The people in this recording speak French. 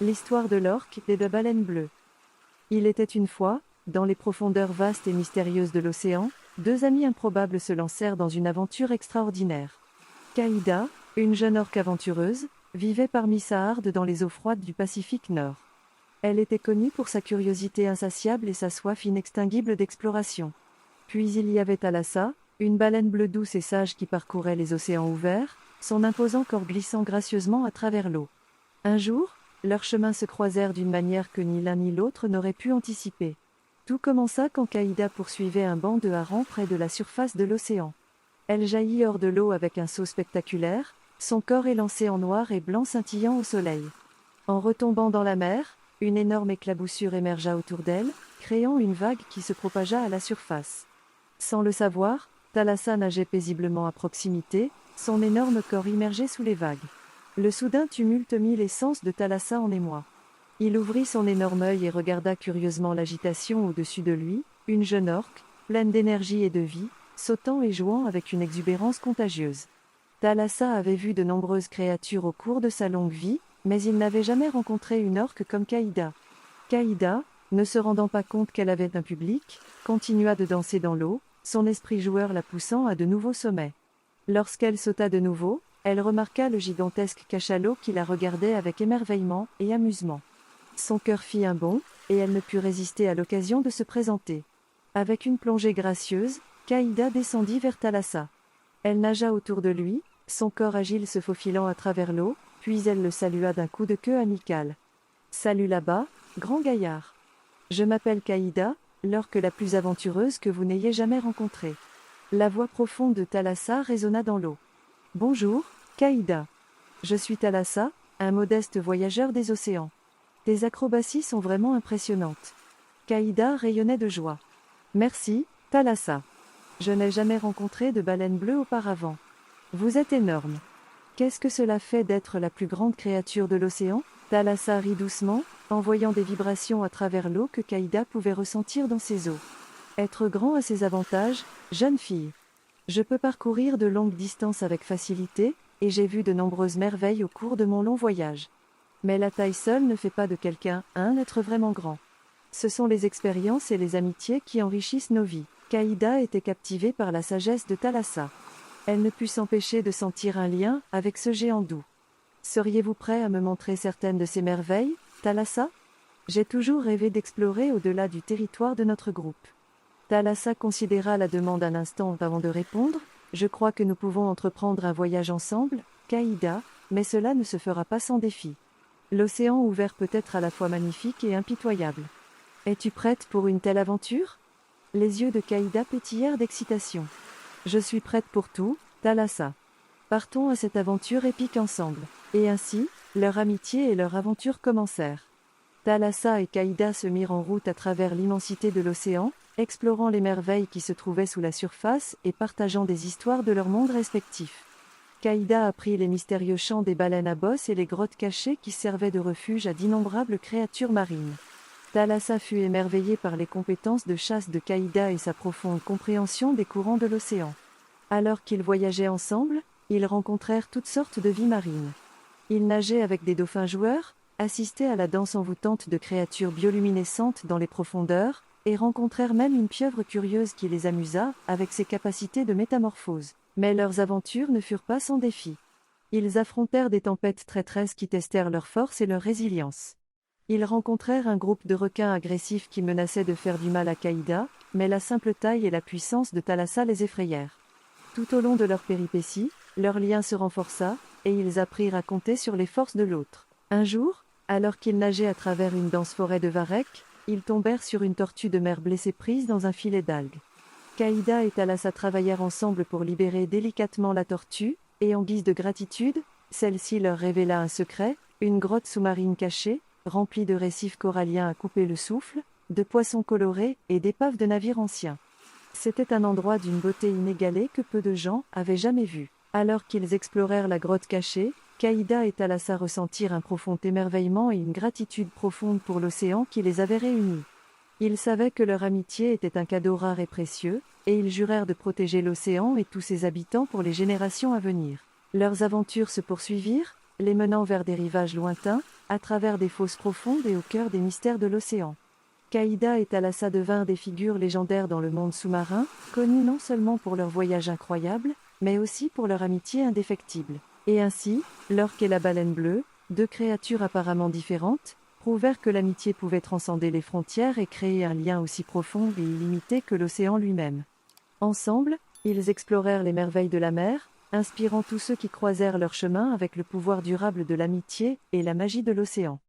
L'histoire de l'orque et de la baleine bleue. Il était une fois, dans les profondeurs vastes et mystérieuses de l'océan, deux amis improbables se lancèrent dans une aventure extraordinaire. Caïda, une jeune orque aventureuse, vivait parmi Saharde dans les eaux froides du Pacifique Nord. Elle était connue pour sa curiosité insatiable et sa soif inextinguible d'exploration. Puis il y avait Thalassa, une baleine bleue douce et sage qui parcourait les océans ouverts, son imposant corps glissant gracieusement à travers l'eau. Un jour, leurs chemins se croisèrent d'une manière que ni l'un ni l'autre n'aurait pu anticiper. Tout commença quand Caïda poursuivait un banc de harengs près de la surface de l'océan. Elle jaillit hors de l'eau avec un saut spectaculaire, son corps élancé en noir et blanc scintillant au soleil. En retombant dans la mer, une énorme éclaboussure émergea autour d'elle, créant une vague qui se propagea à la surface. Sans le savoir, Thalassa nageait paisiblement à proximité, son énorme corps immergé sous les vagues. Le soudain tumulte mit les sens de Thalassa en émoi. Il ouvrit son énorme œil et regarda curieusement l'agitation au-dessus de lui, une jeune orque, pleine d'énergie et de vie, sautant et jouant avec une exubérance contagieuse. Thalassa avait vu de nombreuses créatures au cours de sa longue vie, mais il n'avait jamais rencontré une orque comme Caïda. Caïda, ne se rendant pas compte qu'elle avait un public, continua de danser dans l'eau, son esprit joueur la poussant à de nouveaux sommets. Lorsqu'elle sauta de nouveau, elle remarqua le gigantesque cachalot qui la regardait avec émerveillement et amusement. Son cœur fit un bond, et elle ne put résister à l'occasion de se présenter. Avec une plongée gracieuse, Caïda descendit vers Thalassa. Elle nagea autour de lui, son corps agile se faufilant à travers l'eau, puis elle le salua d'un coup de queue amical. « Salut là-bas, grand gaillard. Je m'appelle Caïda, l'orque la plus aventureuse que vous n'ayez jamais rencontrée. » La voix profonde de Thalassa résonna dans l'eau. « Bonjour, Caïda. Je suis Thalassa, un modeste voyageur des océans. Tes acrobaties sont vraiment impressionnantes. » Caïda rayonnait de joie. « Merci, Thalassa. Je n'ai jamais rencontré de baleine bleue auparavant. Vous êtes énorme. Qu'est-ce que cela fait d'être la plus grande créature de l'océan ?» Thalassa rit doucement, en voyant des vibrations à travers l'eau que Caïda pouvait ressentir dans ses os. « Être grand a ses avantages, jeune fille. Je peux parcourir de longues distances avec facilité, et j'ai vu de nombreuses merveilles au cours de mon long voyage. Mais la taille seule ne fait pas de quelqu'un un être vraiment grand. Ce sont les expériences et les amitiés qui enrichissent nos vies. » Caïda était captivée par la sagesse de Thalassa. Elle ne put s'empêcher de sentir un lien avec ce géant doux. « Seriez-vous prêt à me montrer certaines de ces merveilles, Thalassa ? J'ai toujours rêvé d'explorer au-delà du territoire de notre groupe. » Thalassa considéra la demande un instant avant de répondre. « Je crois que nous pouvons entreprendre un voyage ensemble, Caïda, mais cela ne se fera pas sans défi. L'océan ouvert peut être à la fois magnifique et impitoyable. Es-tu prête pour une telle aventure ?» Les yeux de Caïda pétillèrent d'excitation. « Je suis prête pour tout, Thalassa. Partons à cette aventure épique ensemble. » Et ainsi, leur amitié et leur aventure commencèrent. Thalassa et Caïda se mirent en route à travers l'immensité de l'océan, explorant les merveilles qui se trouvaient sous la surface et partageant des histoires de leurs mondes respectifs. Caïda apprit les mystérieux chants des baleines à bosse et les grottes cachées qui servaient de refuge à d'innombrables créatures marines. Thalassa fut émerveillé par les compétences de chasse de Caïda et sa profonde compréhension des courants de l'océan. Alors qu'ils voyageaient ensemble, ils rencontrèrent toutes sortes de vies marines. Ils nageaient avec des dauphins joueurs, assistaient à la danse envoûtante de créatures bioluminescentes dans les profondeurs, et rencontrèrent même une pieuvre curieuse qui les amusa, avec ses capacités de métamorphose. Mais leurs aventures ne furent pas sans défi. Ils affrontèrent des tempêtes traîtresses qui testèrent leur force et leur résilience. Ils rencontrèrent un groupe de requins agressifs qui menaçaient de faire du mal à Caïda, mais la simple taille et la puissance de Thalassa les effrayèrent. Tout au long de leur péripétie, leur lien se renforça, et ils apprirent à compter sur les forces de l'autre. Un jour, alors qu'ils nageaient à travers une dense forêt de varech, ils tombèrent sur une tortue de mer blessée prise dans un filet d'algues. Caïda et Thalassa travaillèrent ensemble pour libérer délicatement la tortue, et en guise de gratitude, celle-ci leur révéla un secret, une grotte sous-marine cachée, remplie de récifs coralliens à couper le souffle, de poissons colorés et d'épaves de navires anciens. C'était un endroit d'une beauté inégalée que peu de gens avaient jamais vu. Alors qu'ils explorèrent la grotte cachée, Caïda et Thalassa ressentirent un profond émerveillement et une gratitude profonde pour l'océan qui les avait réunis. Ils savaient que leur amitié était un cadeau rare et précieux, et ils jurèrent de protéger l'océan et tous ses habitants pour les générations à venir. Leurs aventures se poursuivirent, les menant vers des rivages lointains, à travers des fosses profondes et au cœur des mystères de l'océan. Qaïda et Thalassa devinrent des figures légendaires dans le monde sous-marin, connues non seulement pour leur voyage incroyable, mais aussi pour leur amitié indéfectible. Et ainsi, l'orque et la baleine bleue, deux créatures apparemment différentes, prouvèrent que l'amitié pouvait transcender les frontières et créer un lien aussi profond et illimité que l'océan lui-même. Ensemble, ils explorèrent les merveilles de la mer, inspirant tous ceux qui croisèrent leur chemin avec le pouvoir durable de l'amitié et la magie de l'océan.